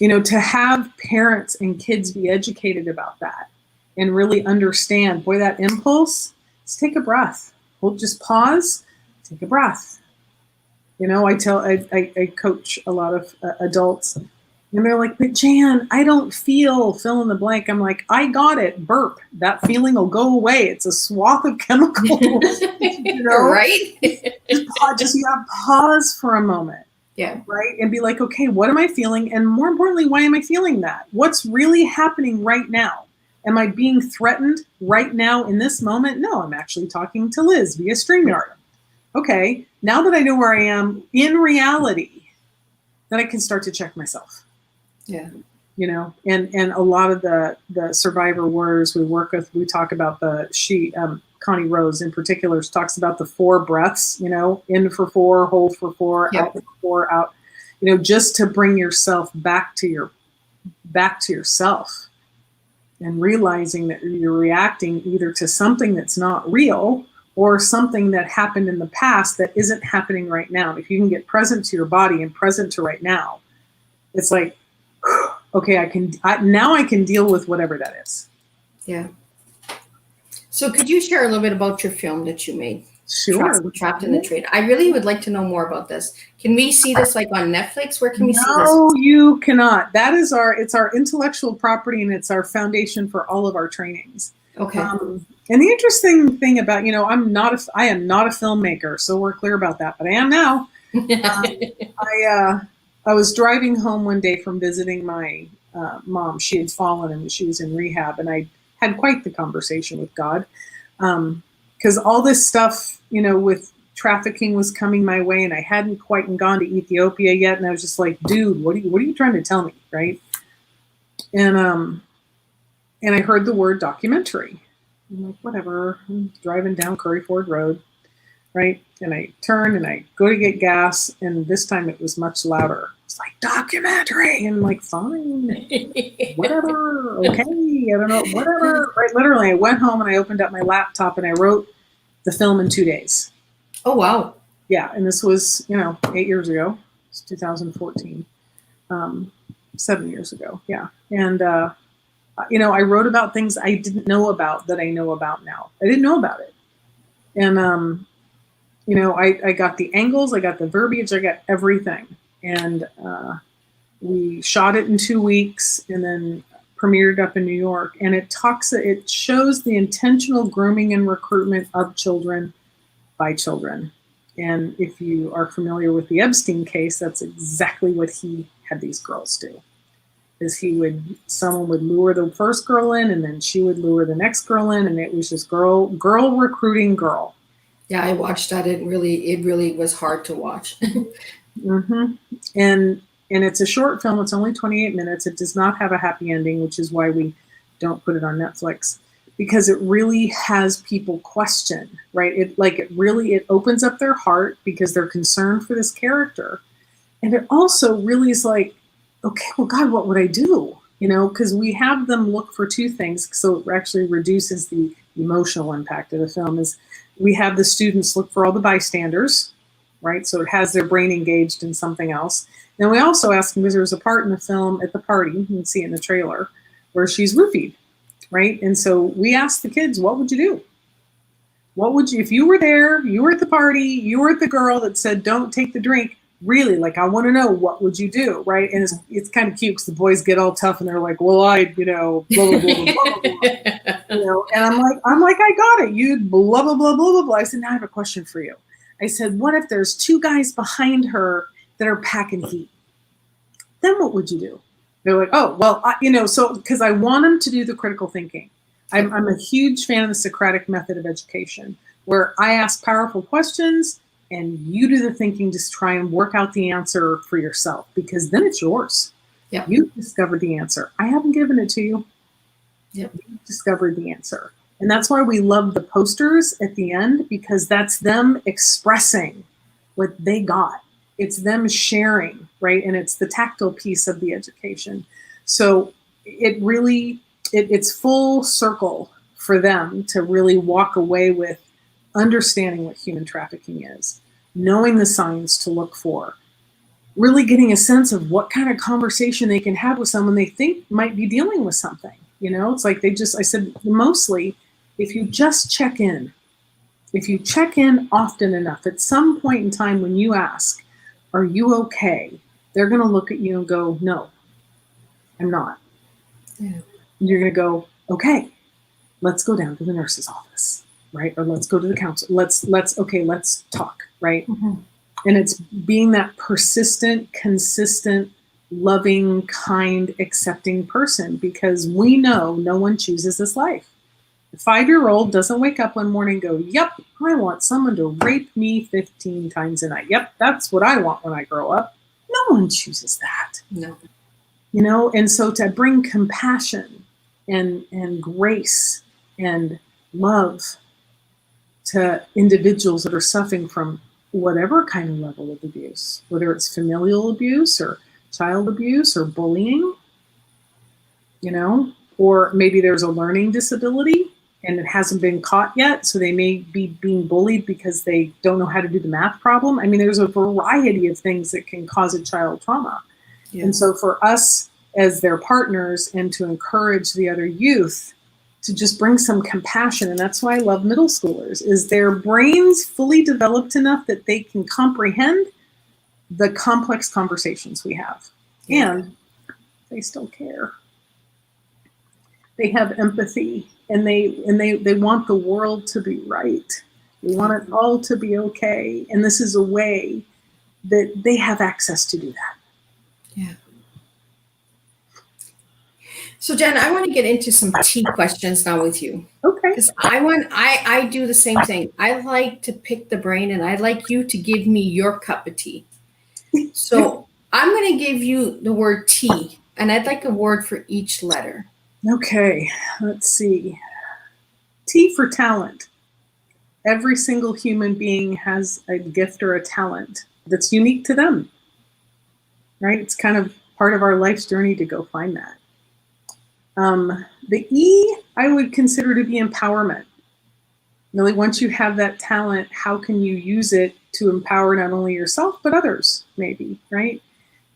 you know, to have parents and kids be educated about that and really understand, boy, that impulse, let's take a breath. We'll just pause, take a breath. You know, I coach a lot of adults. And they're like, but Jan, I don't feel fill in the blank. I'm like, I got it. Burp. That feeling will go away. It's a swath of chemicals. You know? Right? Just you have pause for a moment. Yeah. Right. And be like, okay, what am I feeling? And more importantly, why am I feeling that? What's really happening right now? Am I being threatened right now in this moment? No, I'm actually talking to Liz via StreamYard. Okay. Now that I know where I am in reality, then I can start to check myself. Yeah. You know, and a lot of the survivor warriors we work with, we talk about Connie Rose in particular talks about the 4 breaths, you know, in for 4, hold for 4, Yep. out for 4, out, you know, just to bring yourself back to yourself and realizing that you're reacting either to something that's not real or something that happened in the past that isn't happening right now. If you can get present to your body and present to right now, it's like, okay, now I can deal with whatever that is. Yeah. So could you share a little bit about your film that you made? Sure. Trapped in the trade. I really would like to know more about this. Can we see this like on Netflix? Where can we see this? No, you cannot. That is it's our intellectual property, and it's our foundation for all of our trainings. Okay. And the interesting thing about, I am not a filmmaker, so we're clear about that, but I am now. I was driving home one day from visiting my mom. She had fallen and she was in rehab, and I had quite the conversation with God, because all this stuff, with trafficking was coming my way, and I hadn't quite gone to Ethiopia yet, and I was just like, dude, what are you trying to tell me, right? And I heard the word documentary. I'm like, whatever. I'm driving down Curry Ford Road, right? And I turn and I go to get gas, and this time it was much louder. It's like, documentary. And I'm like, fine, whatever, okay, I don't know, whatever. Right? Literally, I went home and I opened up my laptop and I wrote the film in 2 days. Oh, wow. Yeah, and this was, 8 years ago. It's 2014. 7 years ago, yeah. And, I wrote about things I didn't know about that I know about now. I didn't know about it. And, I got the angles, I got the verbiage, I got everything. And we shot it in 2 weeks and then premiered up in New York. And it shows the intentional grooming and recruitment of children by children. And if you are familiar with the Epstein case, that's exactly what he had these girls do. Is someone would lure the first girl in, and then she would lure the next girl in, and it was just girl recruiting girl. Yeah, I watched that. It really was hard to watch. Mm-hmm. And it's a short film. It's only 28 minutes. It does not have a happy ending, which is why we don't put it on Netflix, because it really has people question, right? It opens up their heart because they're concerned for this character. And it also really is like, okay, well, God, what would I do? Because we have them look for two things. So it actually reduces the emotional impact of the film. Is we have the students look for all the bystanders, right? So it has their brain engaged in something else. Then we also ask them, because there's a part in the film at the party, you can see it in the trailer, where she's roofied, right? And so we ask the kids, what would you do? What would you, if you were there, you were at the party, you were at the girl that said, don't take the drink, really, I want to know, what would you do, right? And it's kind of cute because the boys get all tough and they're like, well, I'd, blah, blah, blah, blah, blah. And I'm like, I got it. You'd blah, blah, blah, blah, blah, blah. I said, now I have a question for you. I said, what if there's two guys behind her that are packing heat? Then what would you do? They're like, oh, well, so because I want them to do the critical thinking. I'm a huge fan of the Socratic method of education, where I ask powerful questions and you do the thinking to try and work out the answer for yourself, because then it's yours. Yep. You've discovered the answer. I haven't given it to you. Yep. You've discovered the answer. And that's why we love the posters at the end, because that's them expressing what they got. It's them sharing, right? And it's the tactile piece of the education. So it really, it's full circle for them to really walk away with understanding what human trafficking is, knowing the signs to look for, really getting a sense of what kind of conversation they can have with someone they think might be dealing with something. It's like I said, mostly, if you just check in, if you check in often enough, at some point in time when you ask, are you okay? They're going to look at you and go, no, I'm not. Yeah. And you're going to go, okay, let's go down to the nurse's office, right? Or let's go to the counselor. Let's talk, right? Mm-hmm. And it's being that persistent, consistent, loving, kind, accepting person, because we know no one chooses this life. The 5-year-old doesn't wake up one morning and go, yep, I want someone to rape me 15 times a night. Yep, that's what I want when I grow up. No one chooses that. No. And so to bring compassion and grace and love to individuals that are suffering from whatever kind of level of abuse, whether it's familial abuse or child abuse or bullying, or maybe there's a learning disability and it hasn't been caught yet, so they may be being bullied because they don't know how to do the math problem. I mean, there's a variety of things that can cause a child trauma. Yeah. And so for us as their partners and to encourage the other youth to just bring some compassion. And that's why I love middle schoolers, is their brains fully developed enough that they can comprehend the complex conversations we have. Yeah. And they still care. They have empathy, and they want the world to be right. They want it all to be okay. And this is a way that they have access to do that. Yeah. So Jen, I want to get into some tea questions now with you. Okay. Because I do the same thing. I like to pick the brain, and I'd like you to give me your cup of tea. So I'm going to give you the word tea, and I'd like a word for each letter. Okay, let's see. T for talent. Every single human being has a gift or a talent that's unique to them, right? It's kind of part of our life's journey to go find that. The E I would consider to be empowerment. Really, once you have that talent, how can you use it to empower not only yourself, but others, maybe, right?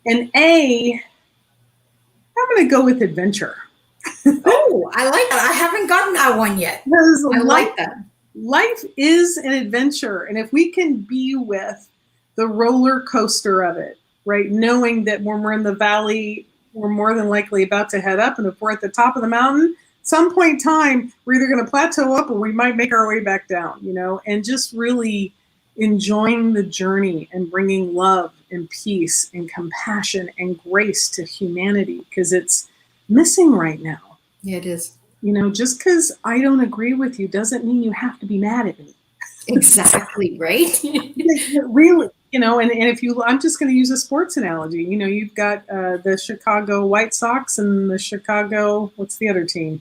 And A, I'm going to go with adventure. Oh, I like that. I haven't gotten that one yet. I like that. Life is an adventure. And if we can be with the roller coaster of it, right? Knowing that when we're in the valley, we're more than likely about to head up. And if we're at the top of the mountain, some point in time, we're either going to plateau up or we might make our way back down, you know, and just really enjoying the journey and bringing love and peace and compassion and grace to humanity, because it's missing right now. Yeah, it is. You know, just because I don't agree with you doesn't mean you have to be mad at me. Exactly, right? Really, you know, and if you, I'm just going to use a sports analogy. You know, you've got the Chicago White Sox and the Chicago, what's the other team?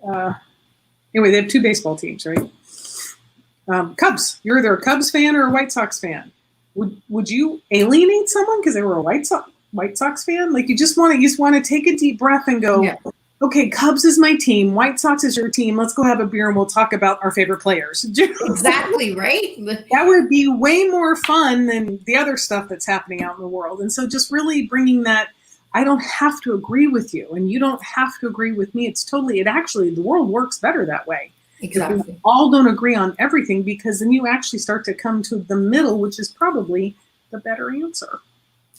Anyway, they have two baseball teams, right? Cubs. You're either a Cubs fan or a White Sox fan. Would you alienate someone because they were a White Sox fan? Like, you just want to take a deep breath and go, yeah. Okay, Cubs is my team. White Sox is your team. Let's go have a beer and we'll talk about our favorite players. Exactly, right? That would be way more fun than the other stuff that's happening out in the world. And so just really bringing that, I don't have to agree with you and you don't have to agree with me. The world works better that way. Exactly. If we all don't agree on everything, because then you actually start to come to the middle, which is probably the better answer.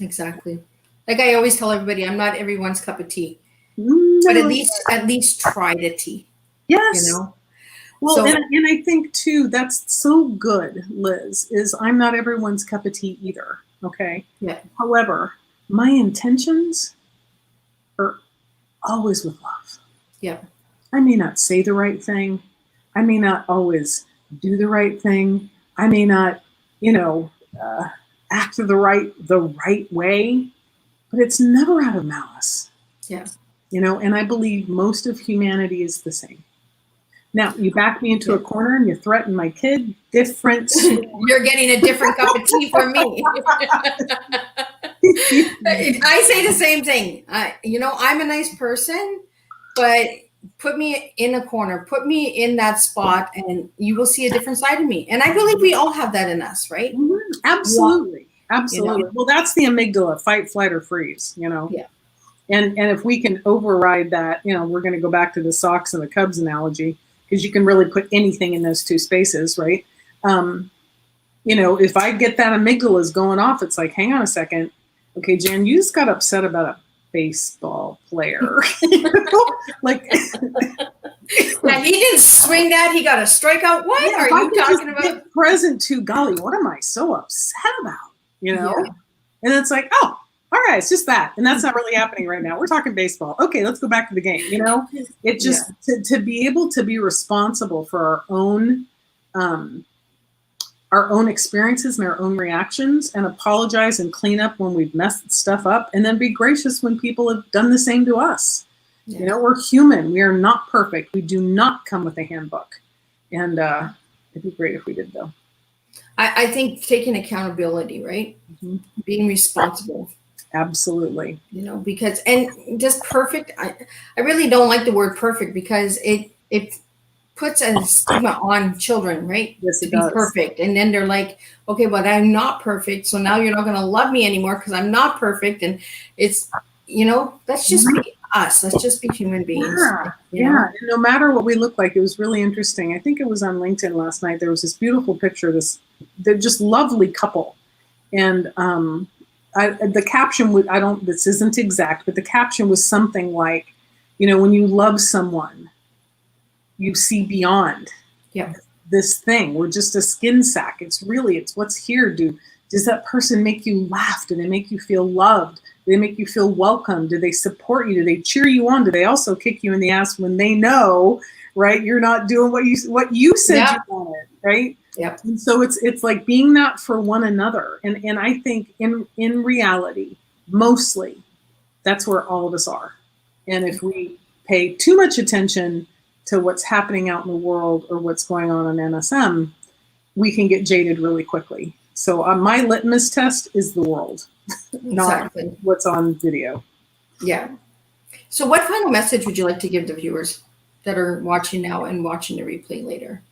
Exactly. Like I always tell everybody, I'm not everyone's cup of tea. No. But at least try the tea. Yes. You know? Well, so, and I think too, that's so good, Liz, is I'm not everyone's cup of tea either. Okay. Yeah. However, my intentions are always with love. Yeah. I may not say the right thing. I may not always do the right thing. I may not, act the right way, but it's never out of malice. Yeah. And I believe most of humanity is the same. Now, you back me into a corner and you threaten my kid, different. You're getting a different cup of tea from me. I say the same thing. I'm a nice person, but put me in a corner, put me in that spot, and you will see a different side of me. And I believe we all have that in us, right? Mm-hmm. Absolutely. Absolutely. Well, that's the amygdala, fight, flight, or freeze, Yeah. And if we can override that, we're going to go back to the Sox and the Cubs analogy, because you can really put anything in those two spaces, right? If I get that amygdala's going off, it's like, hang on a second. Okay, Jen, you just got upset about a baseball player. Like, now, he didn't swing that. He got a strikeout. What are you talking about? Get present to, golly, what am I so upset about? Yeah. And it's like, oh, all right, it's just that. And that's not really happening right now. We're talking baseball. Okay, let's go back to the game. It just, to be able to be responsible for our own experiences and our own reactions, and apologize and clean up when we've messed stuff up, and then be gracious when people have done the same to us. Yeah. We're human. We are not perfect. We do not come with a handbook. And it'd be great if we did, though. I think taking accountability, right? Mm-hmm. Being responsible. Absolutely. Because, and just perfect, I really don't like the word perfect, because it puts a stigma on children, right? Yes, to be perfect. And then they're like, okay, but I'm not perfect. So now you're not going to love me anymore because I'm not perfect. And it's, that's just me. us. Let's just be human beings. Yeah, You know? yeah. And no matter what we look like, it was really interesting. I think it was on LinkedIn last night. There was this beautiful picture of they're just lovely couple. And the caption would, this isn't exact, but the caption was something like, when you love someone, you see beyond this thing. We're just a skin sack. It's what's here. Does that person make you laugh? Do they make you feel loved? Do they make you feel welcome? Do they support you? Do they cheer you on? Do they also kick you in the ass when they know, right, you're not doing what you said you wanted, right? Yep. And so it's like being that for one another. And I think in reality, mostly, that's where all of us are. And if we pay too much attention to what's happening out in the world or what's going on MSM, we can get jaded really quickly. So my litmus test is the world, not what's on video. Yeah. So what final message would you like to give the viewers that are watching now and watching the replay later?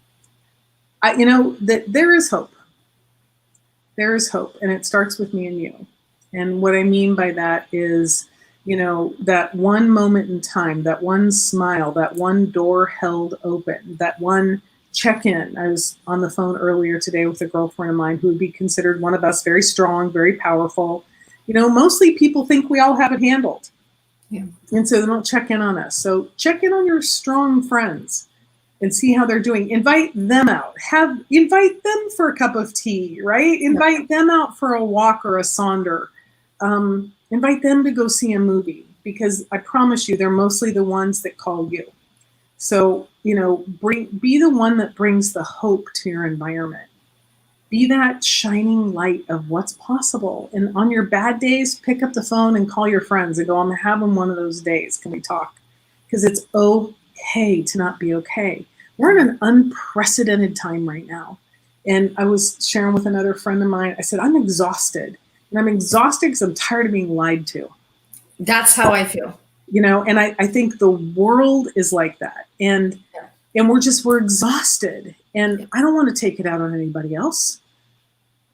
That there is hope. There is hope, and it starts with me and you. And what I mean by that is, that one moment in time, that one smile, that one door held open, that one check-in. I was on the phone earlier today with a girlfriend of mine who would be considered one of us, very strong, very powerful. Mostly people think we all have it handled. Yeah. And so they don't check in on us. So check in on your strong friends and see how they're doing. Invite them out. Invite them for a cup of tea, right? Invite them out for a walk or a saunter. Invite them to go see a movie, because I promise you, they're mostly the ones that call you. So, be the one that brings the hope to your environment. Be that shining light of what's possible. And on your bad days, pick up the phone and call your friends and go, I'm having one of those days. Can we talk? Because it's okay to not be okay. We're in an unprecedented time right now. And I was sharing with another friend of mine, I said, I'm exhausted. And I'm exhausted because I'm tired of being lied to. That's how I feel. And I think the world is like that. And we're exhausted. And I don't want to take it out on anybody else.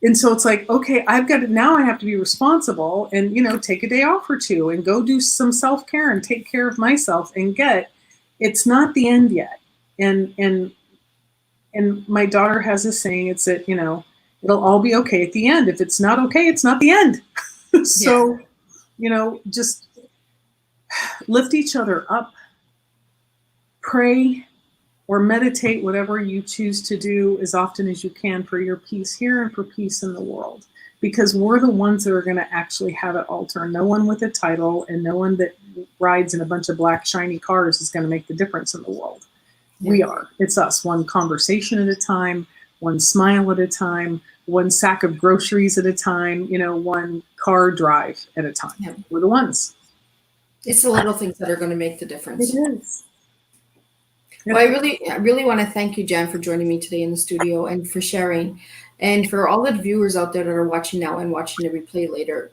And so it's like, okay, I have to be responsible and, take a day off or two and go do some self-care and take care of myself and it's not the end yet. And my daughter has a saying, it's that, it'll all be okay at the end. If it's not okay, it's not the end. So, just lift each other up, pray, or meditate, whatever you choose to do as often as you can for your peace here and for peace in the world. Because we're the ones that are going to actually have it all turn. No one with a title and no one that rides in a bunch of black shiny cars is going to make the difference in the world. Yeah. We are. It's us. One conversation at a time, one smile at a time, one sack of groceries at a time, one car drive at a time. Yeah. We're the ones. It's the little things that are going to make the difference. It is. Well, I really want to thank you, Jen, for joining me today in the studio and for sharing. And for all the viewers out there that are watching now and watching the replay later,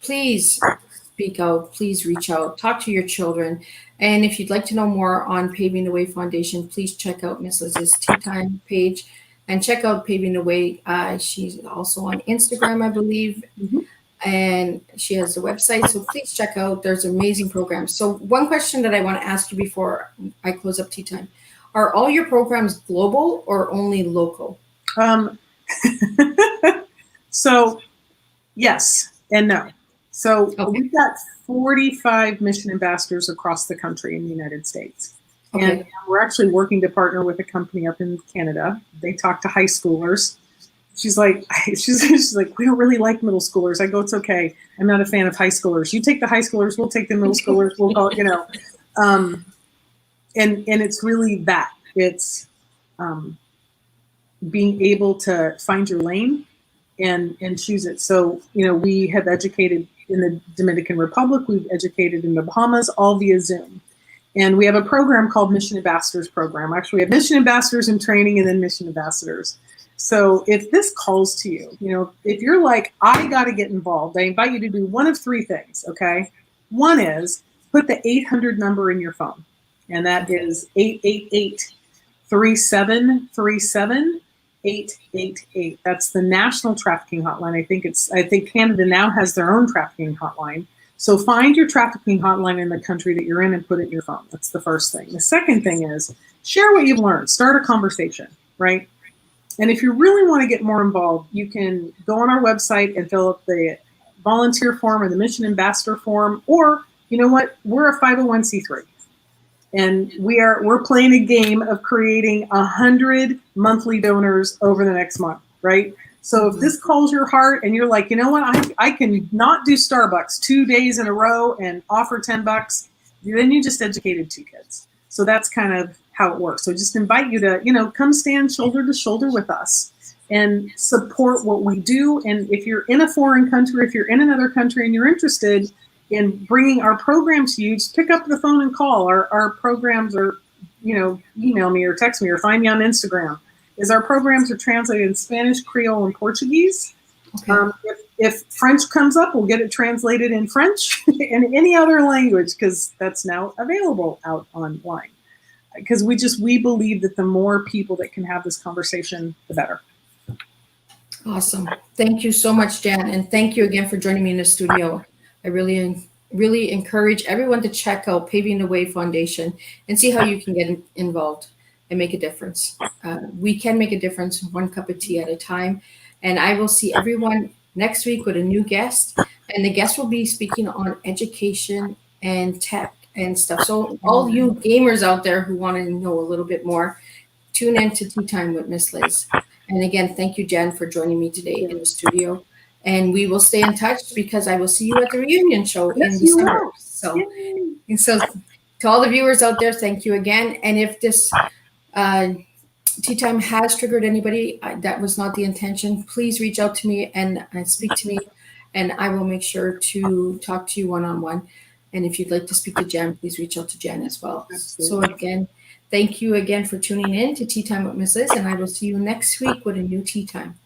please speak out, please reach out, talk to your children. And if you'd like to know more on Paving the Way Foundation, please check out Miss Liz's Teatime page and check out Paving the Way. She's also on Instagram, I believe. Mm-hmm. And she has the website, so please check out. There's amazing programs. So one question that I want to ask you before I close up Teatime: are all your programs global or only local? So yes and no. So we've got 45 mission ambassadors across the country in the United States. Okay. And we're actually working to partner with a company up in Canada. They talk to high schoolers. She's like, we don't really like middle schoolers. I go, it's okay. I'm not a fan of high schoolers. You take the high schoolers, we'll take the middle schoolers. We'll go, and it's really that. It's being able to find your lane and choose it. So, we have educated in the Dominican Republic. We've educated in the Bahamas, all via Zoom. And we have a program called Mission Ambassadors Program. Actually, we have Mission Ambassadors in training and then Mission Ambassadors. So if this calls to you, if you're like, I got to get involved, I invite you to do one of three things, okay? One is put the 800 number in your phone, and that is 888-3737-888. That's the national trafficking hotline. I think Canada now has their own trafficking hotline. So find your trafficking hotline in the country that you're in and put it in your phone. That's the first thing. The second thing is share what you've learned. Start a conversation, right? And if you really want to get more involved, you can go on our website and fill out the volunteer form or the mission ambassador form, or you know what? We're a 501c3. And we're playing a game of creating 100 monthly donors over the next month, right? So if this calls your heart and you're like, you know what, I can not do Starbucks 2 days in a row and offer $10, then you just educated 2 kids. So that's kind of how it works. So just invite you to, come stand shoulder to shoulder with us and support what we do. And if you're in a foreign country, if you're in another country and you're interested in bringing our program to you, just pick up the phone and call. Our programs are, email me or text me or find me on Instagram. Our programs are translated in Spanish, Creole, and Portuguese. Okay. If French comes up, we'll get it translated in French and any other language, because that's now available out online. Because we believe that the more people that can have this conversation, the better. Awesome. Thank you so much, Jan. And thank you again for joining me in the studio. I really encourage everyone to check out Paving the Way Foundation and see how you can get involved and make a difference. We can make a difference one cup of tea at a time. And I will see everyone next week with a new guest. And the guest will be speaking on education and tech and stuff. So all you gamers out there who want to know a little bit more, tune in to Tea Time with Miss Liz. And again, thank you, Jen, for joining me today in the studio. And we will stay in touch because I will see you at the reunion show in December. So to all the viewers out there, thank you again. And if this Tea Time has triggered anybody, that was not the intention, please reach out to me and speak to me, and I will make sure to talk to you one-on-one. And if you'd like to speak to Jen, please reach out to Jen as well. Absolutely. So again, thank you again for tuning in to Tea Time with Miss Liz, and I will see you next week with a new Tea Time.